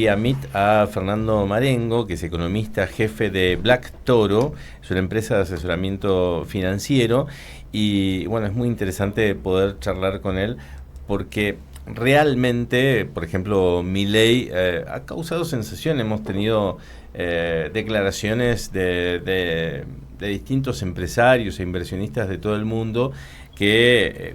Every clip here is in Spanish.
Y a Meet a Fernando Marengo, que es economista, jefe de Black Toro, es una empresa de asesoramiento financiero, y bueno, es muy interesante poder charlar con él porque realmente, por ejemplo, Milei ha causado sensación. Hemos tenido declaraciones de distintos empresarios e inversionistas de todo el mundo que,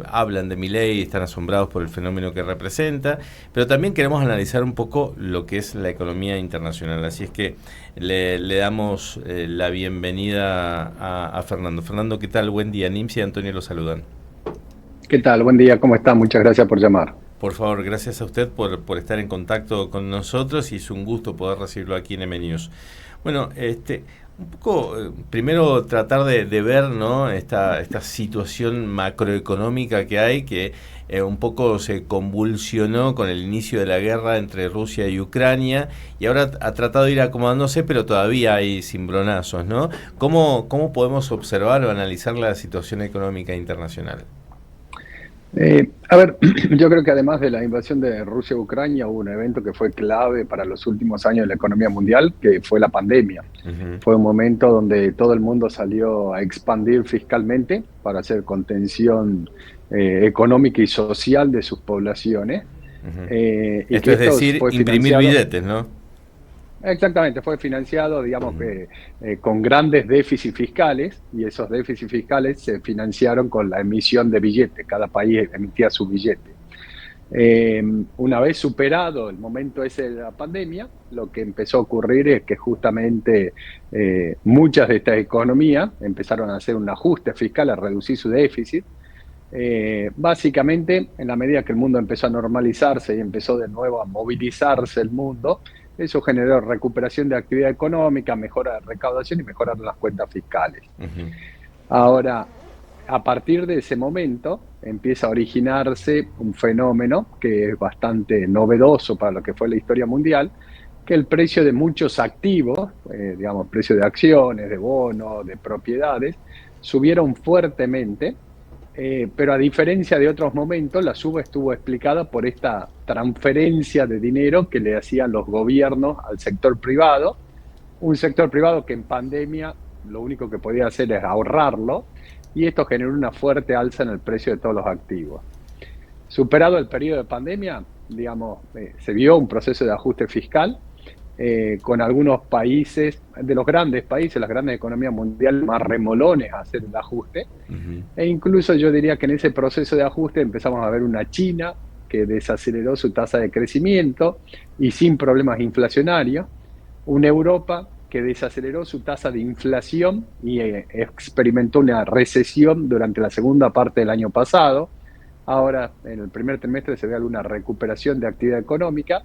hablan de Milei, están asombrados por el fenómeno que representa, pero también queremos analizar un poco lo que es la economía internacional. Así es que le damos la bienvenida a Fernando. Fernando, ¿qué tal? Buen día. Nimsi y Antonio lo saludan. ¿Qué tal? Buen día, ¿cómo está? Muchas gracias por llamar. Por favor, gracias a usted por estar en contacto con nosotros, y es un gusto poder recibirlo aquí en M-News. Bueno, un poco, primero tratar de ver, ¿no?, esta situación macroeconómica que hay, que un poco se convulsionó con el inicio de la guerra entre Rusia y Ucrania, y ahora ha tratado de ir acomodándose, pero todavía hay cimbronazos, ¿no? ¿Cómo podemos observar o analizar la situación económica internacional? A ver, yo creo que además de la invasión de Rusia a Ucrania, hubo un evento que fue clave para los últimos años de la economía mundial, que fue la pandemia. Ujú. Fue un momento donde todo el mundo salió a expandir fiscalmente para hacer contención económica y social de sus poblaciones, Ujú. y Esto que es esto decir, fue imprimir financiado. billetes, ¿no? Exactamente, fue financiado, digamos, Ujú. con grandes déficits fiscales, y esos déficits fiscales se financiaron con la emisión de billetes. Cada país emitía su billete. Una vez superado el momento ese de la pandemia, lo que empezó a ocurrir es que justamente muchas de estas economías empezaron a hacer un ajuste fiscal, a reducir su déficit. Básicamente, en la medida que el mundo empezó a normalizarse y empezó de nuevo a movilizarse el mundo, eso generó recuperación de actividad económica, mejora de recaudación y mejora de las cuentas fiscales. Ujú. Ahora, a partir de ese momento empieza a originarse un fenómeno que es bastante novedoso para lo que fue la historia mundial, que el precio de muchos activos, digamos, precio de acciones, de bonos, de propiedades, subieron fuertemente, pero a diferencia de otros momentos, la suba estuvo explicada por esta transferencia de dinero que le hacían los gobiernos al sector privado, un sector privado que en pandemia lo único que podía hacer es ahorrarlo, y esto generó una fuerte alza en el precio de todos los activos. Superado el periodo de pandemia, digamos, se vio un proceso de ajuste fiscal, con algunos países, de los grandes países, las grandes economías mundiales, más remolones a hacer el ajuste. Ujú. E incluso yo diría que en ese proceso de ajuste empezamos a ver una China que desaceleró su tasa de crecimiento y sin problemas inflacionarios, una Europa que desaceleró su tasa de inflación y experimentó una recesión durante la segunda parte del año pasado. Ahora, en el primer trimestre se ve alguna recuperación de actividad económica,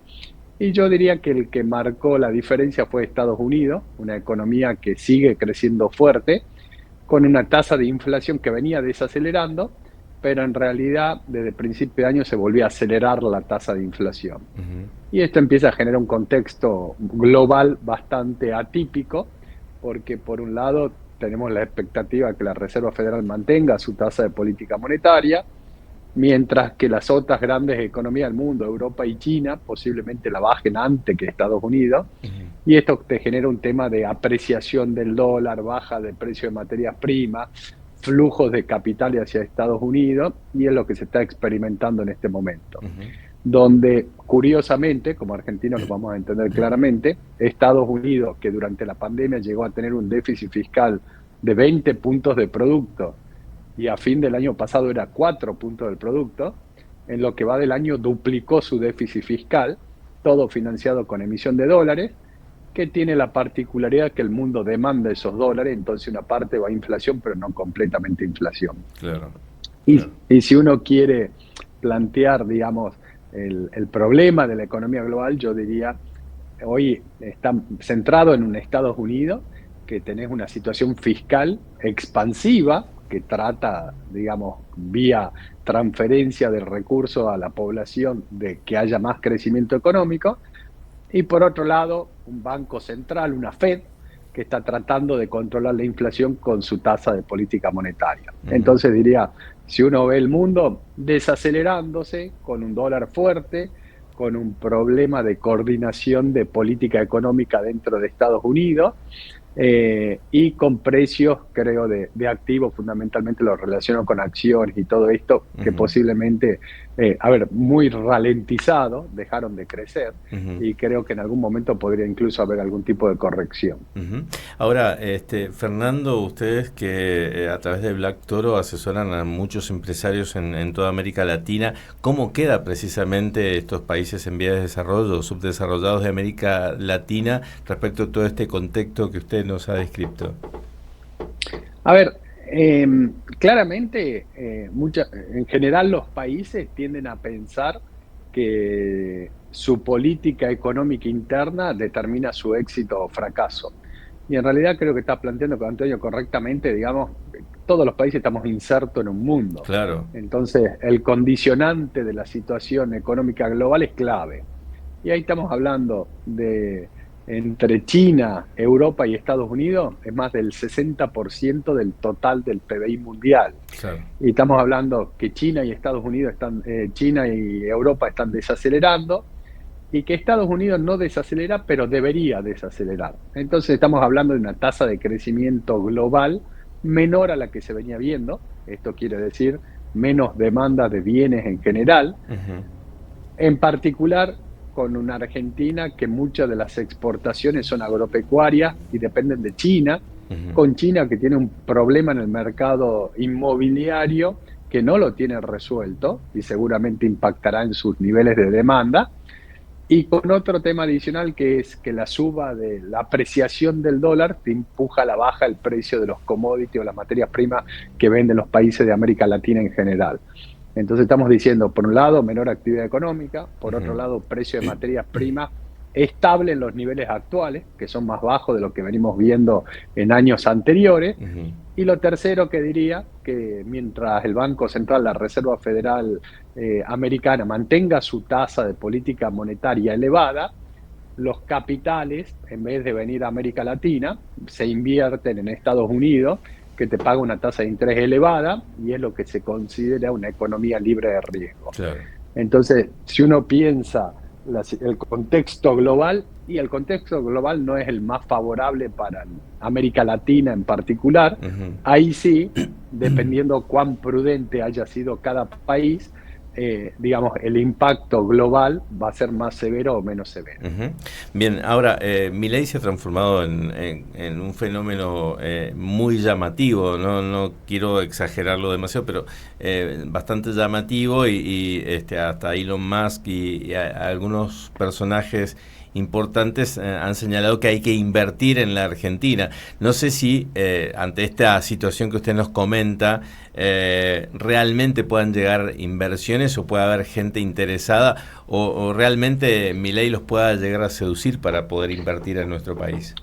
y yo diría que el que marcó la diferencia fue Estados Unidos, una economía que sigue creciendo fuerte, con una tasa de inflación que venía desacelerando, pero en realidad desde el principio de año se volvió a acelerar la tasa de inflación. Ujú. Y esto empieza a generar un contexto global bastante atípico, porque por un lado tenemos la expectativa de que la Reserva Federal mantenga su tasa de política monetaria, mientras que las otras grandes economías del mundo, Europa y China, posiblemente la bajen antes que Estados Unidos. Ujú. Y esto te genera un tema de apreciación del dólar, baja de precio de materias primas, flujos de capitales hacia Estados Unidos, y es lo que se está experimentando en este momento. Ujú. Donde, curiosamente, como argentinos lo vamos a entender claramente, Estados Unidos, que durante la pandemia llegó a tener un déficit fiscal de 20 puntos de producto, y a fin del año pasado era 4 puntos del producto, en lo que va del año duplicó su déficit fiscal, todo financiado con emisión de dólares, que tiene la particularidad que el mundo demanda esos dólares, entonces una parte va a inflación, pero no completamente inflación. Claro, claro. Y si uno quiere plantear, digamos, el problema de la economía global, yo diría, hoy está centrado en un Estados Unidos que tenés una situación fiscal expansiva que trata, digamos, vía transferencia de recursos a la población de que haya más crecimiento económico, y por otro lado, un banco central, una Fed, que está tratando de controlar la inflación con su tasa de política monetaria. Ujú. Entonces diría, si uno ve el mundo desacelerándose, con un dólar fuerte, con un problema de coordinación de política económica dentro de Estados Unidos, y con precios, creo, de activos, fundamentalmente lo relaciono con acciones y todo esto, que Ujú, posiblemente, muy ralentizado, dejaron de crecer, ujú. y creo que en algún momento podría incluso haber algún tipo de corrección. Ujú. Ahora, Fernando, ustedes que a través de Black Toro asesoran a muchos empresarios en toda América Latina, ¿cómo queda precisamente estos países en vías de desarrollo, subdesarrollados de América Latina, respecto a todo este contexto que usted nos ha descrito? A ver, claramente, en general los países tienden a pensar que su política económica interna determina su éxito o fracaso. Y en realidad creo que está planteando con Antonio correctamente, digamos, todos los países estamos insertos en un mundo. Claro. Entonces, el condicionante de la situación económica global es clave. Y ahí estamos hablando de, entre China, Europa y Estados Unidos, es más del 60% del total del PBI mundial. Claro. Y estamos hablando que China y Estados Unidos China y Europa están desacelerando, y que Estados Unidos no desacelera, pero debería desacelerar. Entonces estamos hablando de una tasa de crecimiento global menor a la que se venía viendo. Esto quiere decir menos demanda de bienes en general, Ujú, en particular con una Argentina que muchas de las exportaciones son agropecuarias y dependen de China, ujú. con China que tiene un problema en el mercado inmobiliario que no lo tiene resuelto y seguramente impactará en sus niveles de demanda, y con otro tema adicional, que es que la suba de la apreciación del dólar te empuja a la baja el precio de los commodities o las materias primas que venden los países de América Latina en general. Entonces estamos diciendo, por un lado, menor actividad económica, por otro Ujú. lado, precio de materias primas estable en los niveles actuales, que son más bajos de lo que venimos viendo en años anteriores. Ujú. Y lo tercero que diría, que mientras el Banco Central, la Reserva Federal americana, mantenga su tasa de política monetaria elevada, los capitales, en vez de venir a América Latina, se invierten en Estados Unidos, que te paga una tasa de interés elevada, y es lo que se considera una economía libre de riesgo. Claro. Entonces, si uno piensa el contexto global, y el contexto global no es el más favorable para América Latina en particular, Ujú. ahí sí, dependiendo cuán prudente haya sido cada país, digamos, el impacto global va a ser más severo o menos severo. Ujú. Bien, ahora, Milei se ha transformado en un fenómeno muy llamativo, no quiero exagerarlo demasiado, pero bastante llamativo y hasta Elon Musk y algunos personajes importantes han señalado que hay que invertir en la Argentina. No sé si ante esta situación que usted nos comenta, realmente puedan llegar inversiones o pueda haber gente interesada o realmente Milei los pueda llegar a seducir para poder invertir en nuestro país.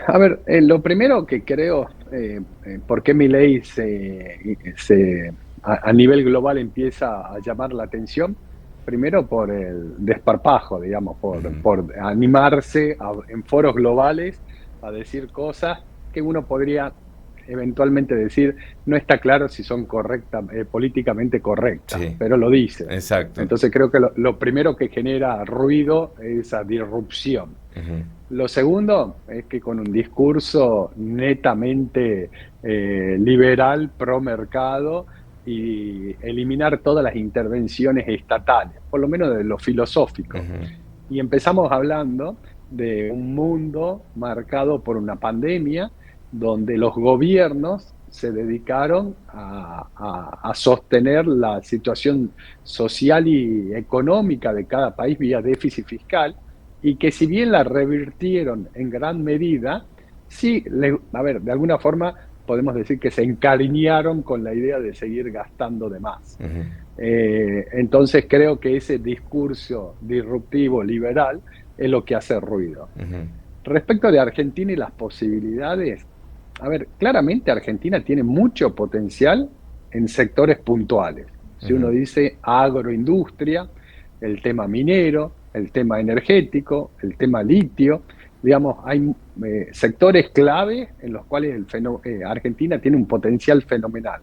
A ver, lo primero que creo, por qué mi ley a nivel global empieza a llamar la atención, primero por el desparpajo, digamos, Ujú. por animarse en foros globales a decir cosas que uno podría eventualmente decir, no está claro si son políticamente correctas, Sí, pero lo dice. exacto. Entonces creo que lo primero que genera ruido es esa disrupción. Ujú, Lo segundo es que con un discurso netamente liberal, pro mercado, y eliminar todas las intervenciones estatales, por lo menos de lo filosófico. ujú, Y empezamos hablando de un mundo marcado por una pandemia, donde los gobiernos se dedicaron a sostener la situación social y económica de cada país vía déficit fiscal, y que si bien la revirtieron en gran medida, sí, a ver, de alguna forma podemos decir que se encariñaron con la idea de seguir gastando de más. ujú, Entonces creo que ese discurso disruptivo liberal es lo que hace ruido. ujú, Respecto de Argentina y las posibilidades, a ver, claramente Argentina tiene mucho potencial en sectores puntuales. Si uno ujú, dice agroindustria, el tema minero, el tema energético, el tema litio, digamos, hay sectores clave en los cuales Argentina tiene un potencial fenomenal.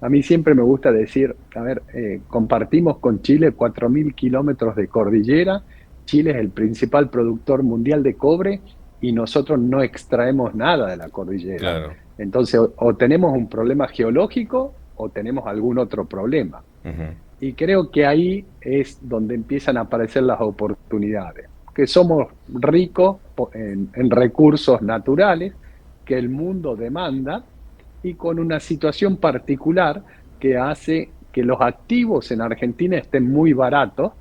a mí siempre me gusta decir, a ver, compartimos con Chile 4.000 kilómetros de cordillera. Chile es el principal productor mundial de cobre y nosotros no extraemos nada de la cordillera. Claro. Entonces, o tenemos un problema geológico o tenemos algún otro problema. Ujú. Y creo que ahí es donde empiezan a aparecer las oportunidades, que somos ricos en recursos naturales que el mundo demanda y con una situación particular que hace que los activos en Argentina estén muy baratos,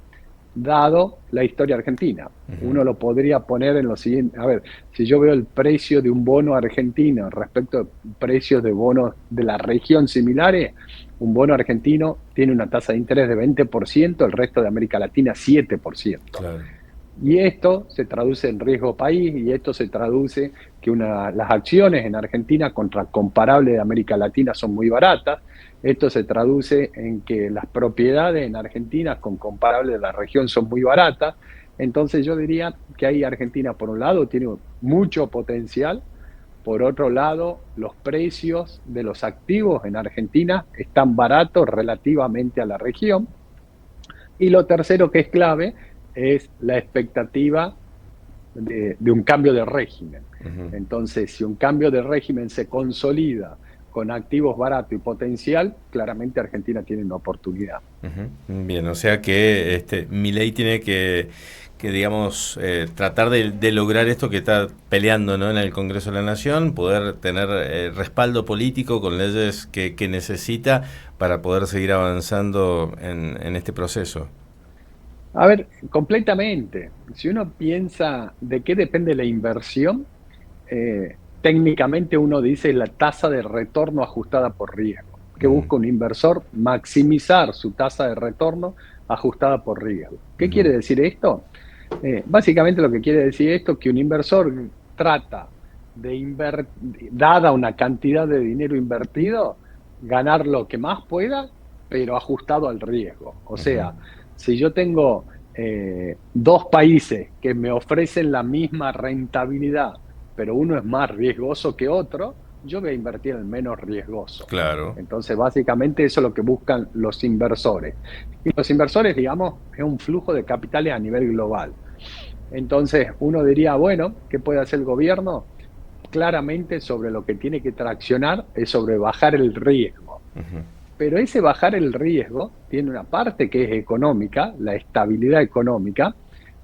dado la historia argentina. Ujú. Uno lo podría poner en lo siguiente, a ver, si yo veo el precio de un bono argentino respecto a precios de bonos de la región similares, un bono argentino tiene una tasa de interés de 20%, el resto de América Latina 7%. Claro. Y esto se traduce en riesgo país y esto se traduce que las acciones en Argentina contra comparables de América Latina son muy baratas. Esto se traduce en que las propiedades en Argentina con comparables de la región son muy baratas. Entonces yo diría que ahí Argentina, por un lado, tiene mucho potencial. Por otro lado, los precios de los activos en Argentina están baratos relativamente a la región. Y lo tercero que es clave es la expectativa de un cambio de régimen. Ujú. Entonces, si un cambio de régimen se consolida con activos baratos y potencial, claramente Argentina tiene una oportunidad. Ujú. Bien, o sea que Milei tiene que digamos, tratar de lograr esto que está peleando, ¿no?, en el Congreso de la Nación, poder tener respaldo político con leyes que necesita para poder seguir avanzando en este proceso. A ver, completamente. Si uno piensa de qué depende la inversión, técnicamente uno dice la tasa de retorno ajustada por riesgo. ¿Qué Ujú. busca un inversor? Maximizar su tasa de retorno ajustada por riesgo. ¿Qué Ujú. quiere decir esto? Básicamente lo que quiere decir esto es que un inversor trata de dada una cantidad de dinero invertido, ganar lo que más pueda, pero ajustado al riesgo. O Ujú. sea, si yo tengo dos países que me ofrecen la misma rentabilidad, pero uno es más riesgoso que otro, yo voy a invertir en el menos riesgoso. Claro. Entonces, básicamente eso es lo que buscan los inversores. Y los inversores, digamos, es un flujo de capitales a nivel global. Entonces, uno diría, bueno, ¿qué puede hacer el gobierno? Claramente sobre lo que tiene que traccionar es sobre bajar el riesgo. Ujú. Pero ese bajar el riesgo tiene una parte que es económica, la estabilidad económica,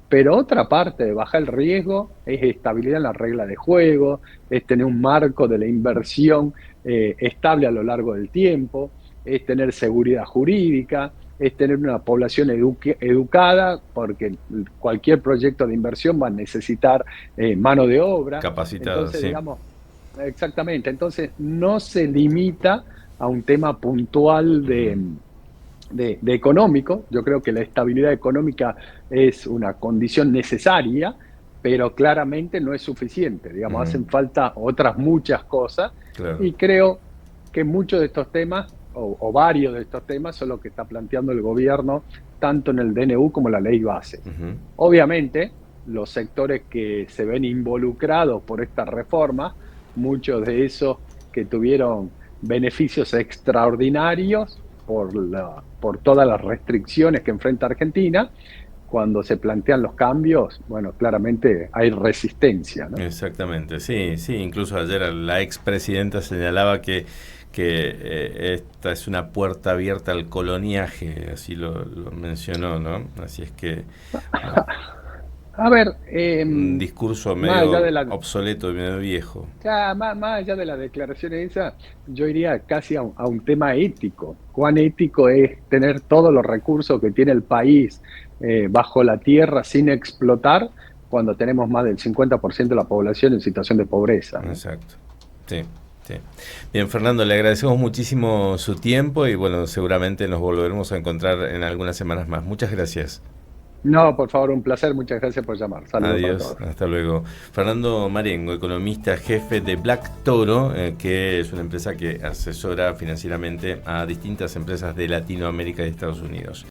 pero otra parte de bajar el riesgo es estabilidad en la regla de juego, es tener un marco de la inversión estable a lo largo del tiempo, es tener seguridad jurídica, es tener una población educada, porque cualquier proyecto de inversión va a necesitar mano de obra. Capacitado, Entonces, sí. digamos, exactamente, entonces no se limita a un tema puntual Ujú. de económico. Yo creo que la estabilidad económica es una condición necesaria, pero claramente no es suficiente. Digamos, Ujú. hacen falta otras muchas cosas Claro. y creo que muchos de estos temas, o varios de estos temas, son los que está planteando el gobierno, tanto en el DNU como en la ley base. Ujú. Obviamente, los sectores que se ven involucrados por esta reforma, muchos de esos que tuvieron beneficios extraordinarios por todas las restricciones que enfrenta Argentina, cuando se plantean los cambios, bueno, claramente hay resistencia, ¿no? Exactamente, sí, sí, incluso ayer la expresidenta señalaba que esta es una puerta abierta al coloniaje, así lo mencionó, ¿no? Así es que, bueno, A ver, un discurso más allá medio de la, obsoleto, medio viejo. ya, más allá de las declaraciones esas, yo iría casi a un tema ético. ¿Cuán ético es tener todos los recursos que tiene el país bajo la tierra sin explotar cuando tenemos más del 50% de la población en situación de pobreza, ¿no? Exacto, sí, sí. Bien, Fernando, le agradecemos muchísimo su tiempo y bueno, seguramente nos volveremos a encontrar en algunas semanas más. Muchas gracias. No, por favor, un placer. Muchas gracias por llamar. Saludos para Adiós, todos. hasta luego. Fernando Marengo, economista jefe de Black Toro, que es una empresa que asesora financieramente a distintas empresas de Latinoamérica y Estados Unidos.